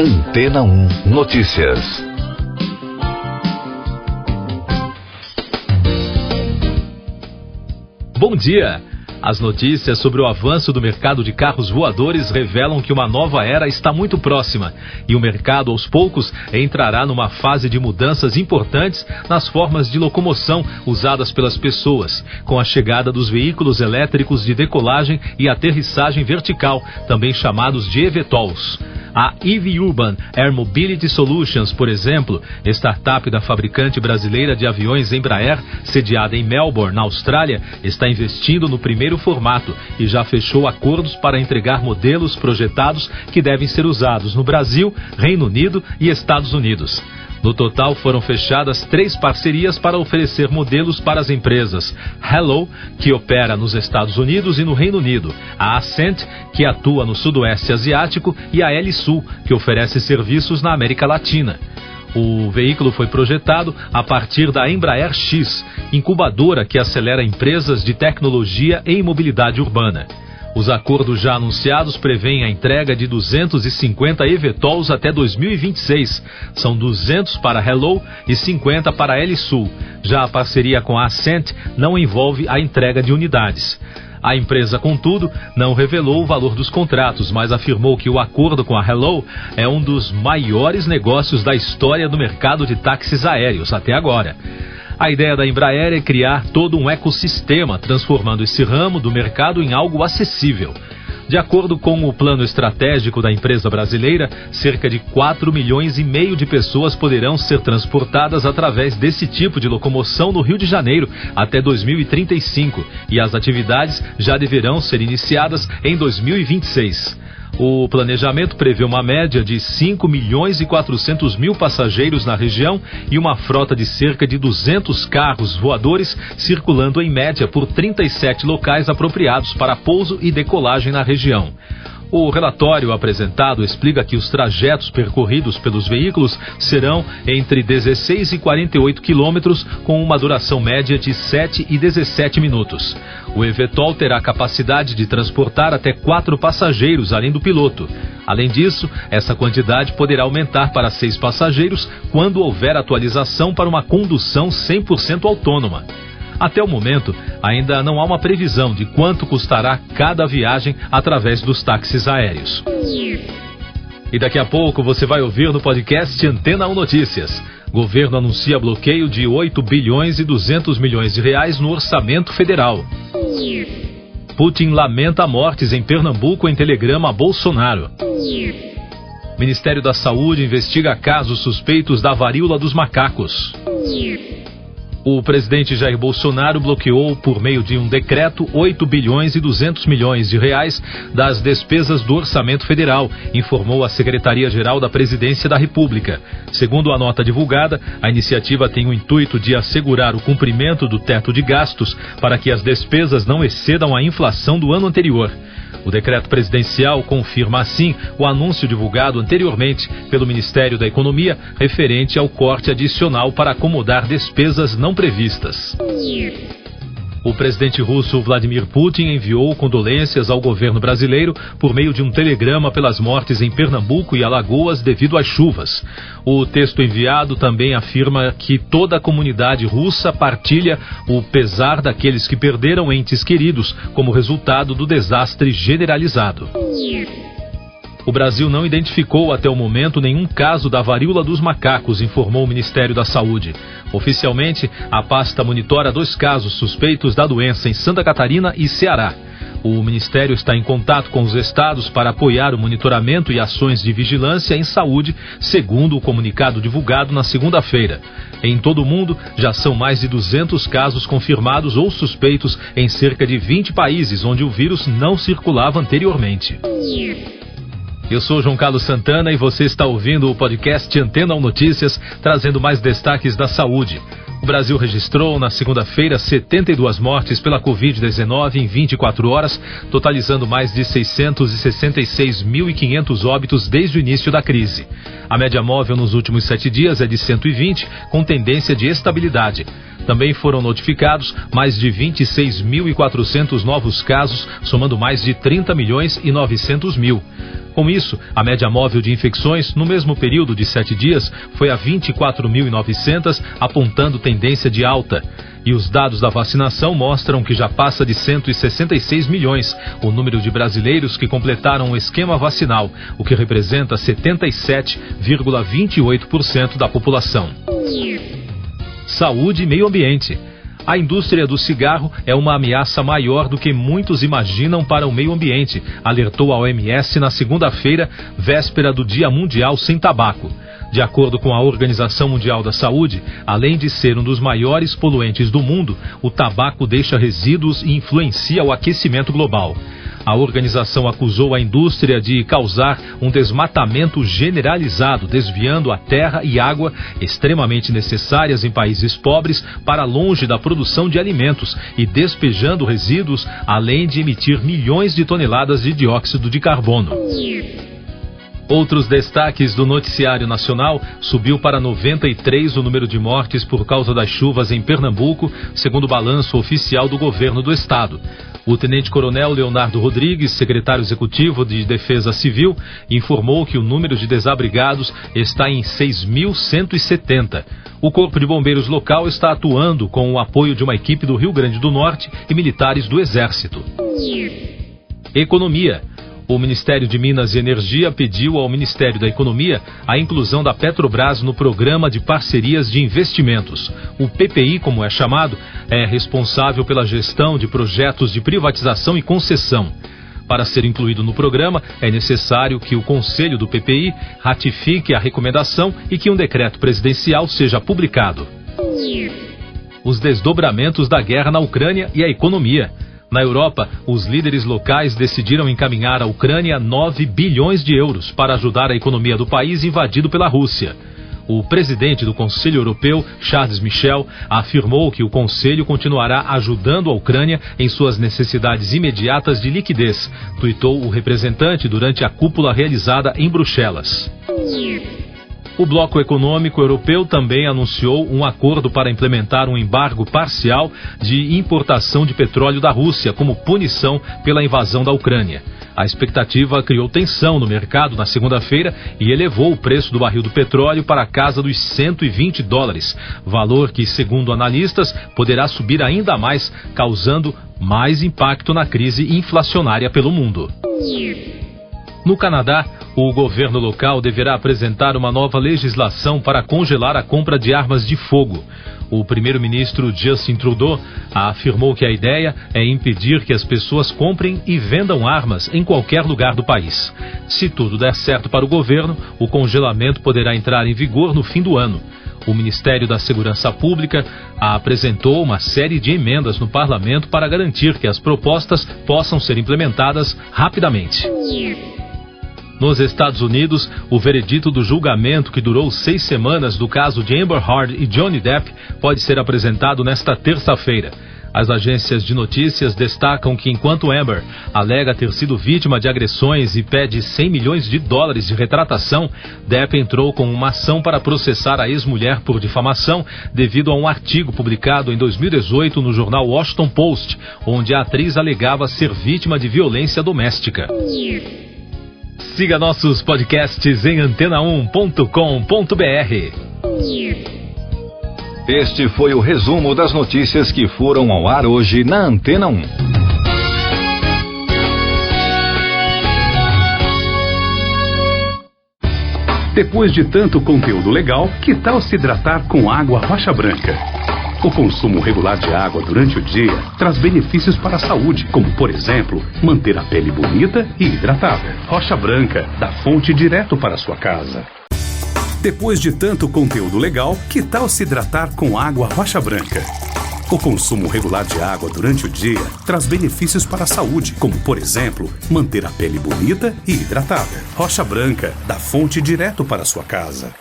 Antena 1 Notícias. Bom dia! As notícias sobre o avanço do mercado de carros voadores revelam que uma nova era está muito próxima e o mercado, aos poucos, entrará numa fase de mudanças importantes nas formas de locomoção usadas pelas pessoas, com a chegada dos veículos elétricos de decolagem e aterrissagem vertical, também chamados de eVTOLs. A EV Urban Air Mobility Solutions, por exemplo, startup da fabricante brasileira de aviões Embraer, sediada em Melbourne, na Austrália, está investindo no primeiro formato e já fechou acordos para entregar modelos projetados que devem ser usados no Brasil, Reino Unido e Estados Unidos. No total, foram fechadas 3 parcerias para oferecer modelos para as empresas Hello, que opera nos Estados Unidos e no Reino Unido, a Ascent, que atua no Sudoeste Asiático, e a Helisul, que oferece serviços na América Latina. O veículo foi projetado a partir da Embraer X, incubadora que acelera empresas de tecnologia e mobilidade urbana. Os acordos já anunciados prevêem a entrega de 250 eVTOLs até 2026. São 200 para Hello e 50 para a Helisul. Já a parceria com a Ascent não envolve a entrega de unidades. A empresa, contudo, não revelou o valor dos contratos, mas afirmou que o acordo com a Hello é um dos maiores negócios da história do mercado de táxis aéreos até agora. A ideia da Embraer é criar todo um ecossistema, transformando esse ramo do mercado em algo acessível. De acordo com o plano estratégico da empresa brasileira, cerca de 4,5 milhões de pessoas poderão ser transportadas através desse tipo de locomoção no Rio de Janeiro até 2035, e as atividades já deverão ser iniciadas em 2026. O planejamento prevê uma média de 5,4 milhões passageiros na região e uma frota de cerca de 200 carros voadores circulando em média por 37 locais apropriados para pouso e decolagem na região. O relatório apresentado explica que os trajetos percorridos pelos veículos serão entre 16 e 48 quilômetros, com uma duração média de 7 e 17 minutos. O eVTOL terá capacidade de transportar até 4 passageiros, além do piloto. Além disso, essa quantidade poderá aumentar para 6 passageiros quando houver atualização para uma condução 100% autônoma. Até o momento, ainda não há uma previsão de quanto custará cada viagem através dos táxis aéreos. E daqui a pouco você vai ouvir no podcast Antena 1 Notícias. Governo anuncia bloqueio de 8 bilhões e 200 milhões de reais no orçamento federal. Putin lamenta mortes em Pernambuco em telegrama a Bolsonaro. Ministério da Saúde investiga casos suspeitos da varíola dos macacos. O presidente Jair Bolsonaro bloqueou, por meio de um decreto, 8 bilhões e 200 milhões de reais das despesas do orçamento federal, informou a Secretaria-Geral da Presidência da República. Segundo a nota divulgada, a iniciativa tem o intuito de assegurar o cumprimento do teto de gastos para que as despesas não excedam a inflação do ano anterior. O decreto presidencial confirma, assim, o anúncio divulgado anteriormente pelo Ministério da Economia referente ao corte adicional para acomodar despesas não previstas. O presidente russo Vladimir Putin enviou condolências ao governo brasileiro por meio de um telegrama pelas mortes em Pernambuco e Alagoas devido às chuvas. O texto enviado também afirma que toda a comunidade russa partilha o pesar daqueles que perderam entes queridos como resultado do desastre generalizado. O Brasil não identificou até o momento nenhum caso da varíola dos macacos, informou o Ministério da Saúde. Oficialmente, a pasta monitora 2 casos suspeitos da doença em Santa Catarina e Ceará. O Ministério está em contato com os estados para apoiar o monitoramento e ações de vigilância em saúde, segundo o comunicado divulgado na segunda-feira. Em todo o mundo, já são mais de 200 casos confirmados ou suspeitos em cerca de 20 países onde o vírus não circulava anteriormente. Eu sou João Carlos Santana e você está ouvindo o podcast Antena 1 Notícias, trazendo mais destaques da saúde. O Brasil registrou na segunda-feira 72 mortes pela Covid-19 em 24 horas, totalizando mais de 666.500 óbitos desde o início da crise. A média móvel nos últimos 7 dias é de 120, com tendência de estabilidade. Também foram notificados mais de 26.400 novos casos, somando mais de 30 milhões e 900 mil. Com isso, a média móvel de infecções no mesmo período de 7 dias foi a 24.900, apontando tendência de alta. E os dados da vacinação mostram que já passa de 166 milhões o número de brasileiros que completaram o esquema vacinal, o que representa 77,28% da população. Saúde e meio ambiente. A indústria do cigarro é uma ameaça maior do que muitos imaginam para o meio ambiente, alertou a OMS na segunda-feira, véspera do Dia Mundial Sem Tabaco. De acordo com a Organização Mundial da Saúde, além de ser um dos maiores poluentes do mundo, o tabaco deixa resíduos e influencia o aquecimento global. A organização acusou a indústria de causar um desmatamento generalizado, desviando a terra e água extremamente necessárias em países pobres para longe da produção de alimentos e despejando resíduos, além de emitir milhões de toneladas de dióxido de carbono. Outros destaques do noticiário nacional: subiu para 93 o número de mortes por causa das chuvas em Pernambuco, segundo o balanço oficial do governo do estado. O tenente-coronel Leonardo Rodrigues, secretário executivo de Defesa Civil, informou que o número de desabrigados está em 6.170. O Corpo de Bombeiros local está atuando com o apoio de uma equipe do Rio Grande do Norte e militares do Exército. Economia. O Ministério de Minas e Energia pediu ao Ministério da Economia a inclusão da Petrobras no Programa de Parcerias de Investimentos. O PPI, como é chamado, é responsável pela gestão de projetos de privatização e concessão. Para ser incluído no programa, é necessário que o Conselho do PPI ratifique a recomendação e que um decreto presidencial seja publicado. Os desdobramentos da guerra na Ucrânia e a economia. Na Europa, os líderes locais decidiram encaminhar à Ucrânia 9 bilhões de euros para ajudar a economia do país invadido pela Rússia. O presidente do Conselho Europeu, Charles Michel, afirmou que o Conselho continuará ajudando a Ucrânia em suas necessidades imediatas de liquidez, tuitou o representante durante a cúpula realizada em Bruxelas. O Bloco Econômico Europeu também anunciou um acordo para implementar um embargo parcial de importação de petróleo da Rússia como punição pela invasão da Ucrânia. A expectativa criou tensão no mercado na segunda-feira e elevou o preço do barril do petróleo para a casa dos $120, valor que, segundo analistas, poderá subir ainda mais, causando mais impacto na crise inflacionária pelo mundo. No Canadá, o governo local deverá apresentar uma nova legislação para congelar a compra de armas de fogo. O primeiro-ministro Justin Trudeau afirmou que a ideia é impedir que as pessoas comprem e vendam armas em qualquer lugar do país. Se tudo der certo para o governo, o congelamento poderá entrar em vigor no fim do ano. O Ministério da Segurança Pública apresentou uma série de emendas no parlamento para garantir que as propostas possam ser implementadas rapidamente. Nos Estados Unidos, o veredito do julgamento que durou 6 semanas do caso de Amber Heard e Johnny Depp pode ser apresentado nesta terça-feira. As agências de notícias destacam que enquanto Amber alega ter sido vítima de agressões e pede $100 milhões de retratação, Depp entrou com uma ação para processar a ex-mulher por difamação devido a um artigo publicado em 2018 no jornal Washington Post, onde a atriz alegava ser vítima de violência doméstica. Siga nossos podcasts em antena1.com.br. Este foi o resumo das notícias que foram ao ar hoje na Antena 1. Depois de tanto conteúdo legal, que tal se hidratar com água rocha branca? O consumo regular de água durante o dia traz benefícios para a saúde, como, por exemplo, manter a pele bonita e hidratada. Rocha Branca, da fonte direto para a sua casa. Depois de tanto conteúdo legal, que tal se hidratar com água rocha branca? O consumo regular de água durante o dia traz benefícios para a saúde, como, por exemplo, manter a pele bonita e hidratada. Rocha Branca, da fonte direto para a sua casa.